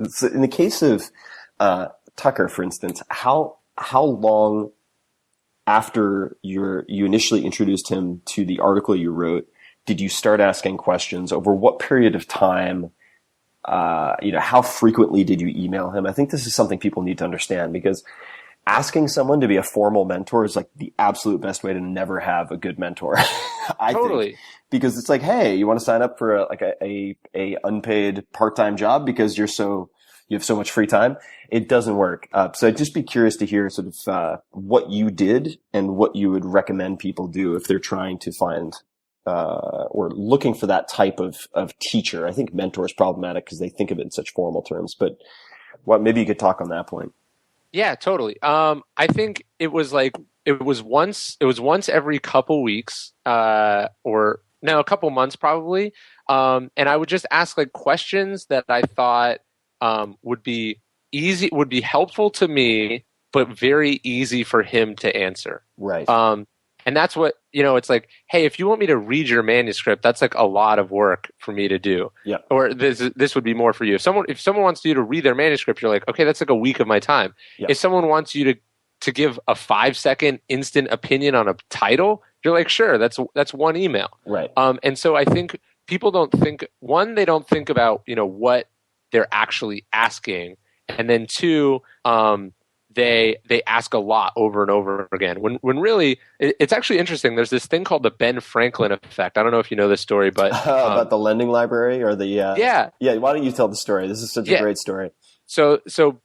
So in the case of Tucker, for instance, how long after you initially introduced him to the article you wrote did you start asking questions? Over what period of time? How frequently did you email him? I think this is something people need to understand, because asking someone to be a formal mentor is like the absolute best way to never have a good mentor. I Totally. think, because it's like, hey, you want to sign up for a unpaid part-time job because you have so much free time? It doesn't work. So I'd just be curious to hear sort of what you did and what you would recommend people do if they're trying to find or looking for that type of teacher. I think mentor is problematic because they think of it in such formal terms, but maybe you could talk on that point. Yeah, totally. I think it was once every couple weeks, or no, a couple months probably. And I would just ask like questions that I thought would be helpful to me, but very easy for him to answer. Right. And that's what, it's like, hey, if you want me to read your manuscript, that's like a lot of work for me to do. Yeah. Or this would be more for you. If someone wants you to read their manuscript, you're like, okay, that's like a week of my time. Yeah. If someone wants you to give a 5-second instant opinion on a title, you're like, sure, that's one email. Right. And so I think people don't think, one, they don't think about, what they're actually asking. And then two, they ask a lot over and over again. When really, it's actually interesting. There's this thing called the Ben Franklin effect. I don't know if you know this story, but about the lending library or the yeah. Why don't you tell the story? This is such a great story. So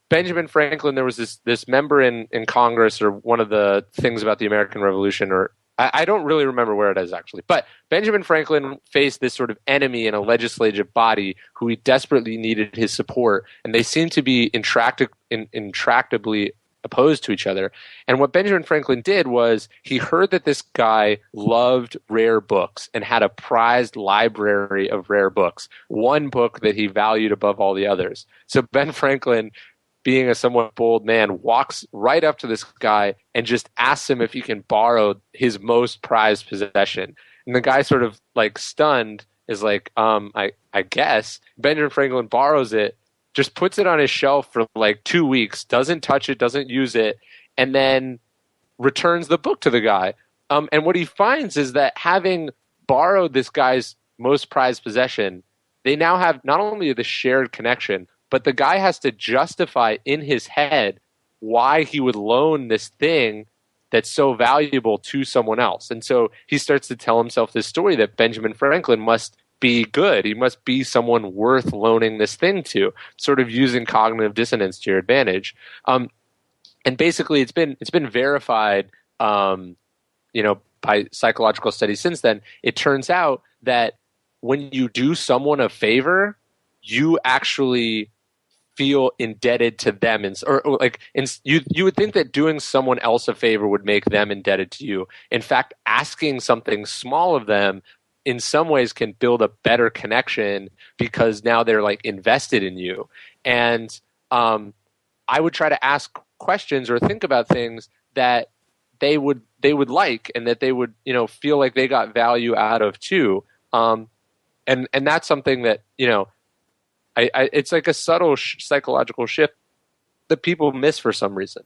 Benjamin Franklin, there was this member in Congress, or one of the things about the American Revolution, or I don't really remember where it is actually, but Benjamin Franklin faced this sort of enemy in a legislative body who he desperately needed his support, and they seemed to be intractably opposed to each other. And what Benjamin Franklin did was he heard that this guy loved rare books and had a prized library of rare books, one book that he valued above all the others. So Ben Franklin, being a somewhat bold man, walks right up to this guy and just asks him if he can borrow his most prized possession. And the guy, sort of like stunned, is like, I guess. Benjamin Franklin borrows it, just puts it on his shelf for like 2 weeks, doesn't touch it, doesn't use it, and then returns the book to the guy. And what he finds is that having borrowed this guy's most prized possession, they now have not only the shared connection, but the guy has to justify in his head why he would loan this thing that's so valuable to someone else. And so he starts to tell himself this story that Benjamin Franklin must be good. He must be someone worth loaning this thing to, sort of using cognitive dissonance to your advantage. And basically it's been verified, by psychological studies since then. It turns out that when you do someone a favor, you actually feel indebted to them, you would think that doing someone else a favor would make them indebted to you. In fact, asking something small of them in some ways can build a better connection, because now they're like invested in you. And I would try to ask questions or think about things that they would like, and that they would feel like they got value out of too. And that's something that it's like a subtle psychological shift that people miss for some reason.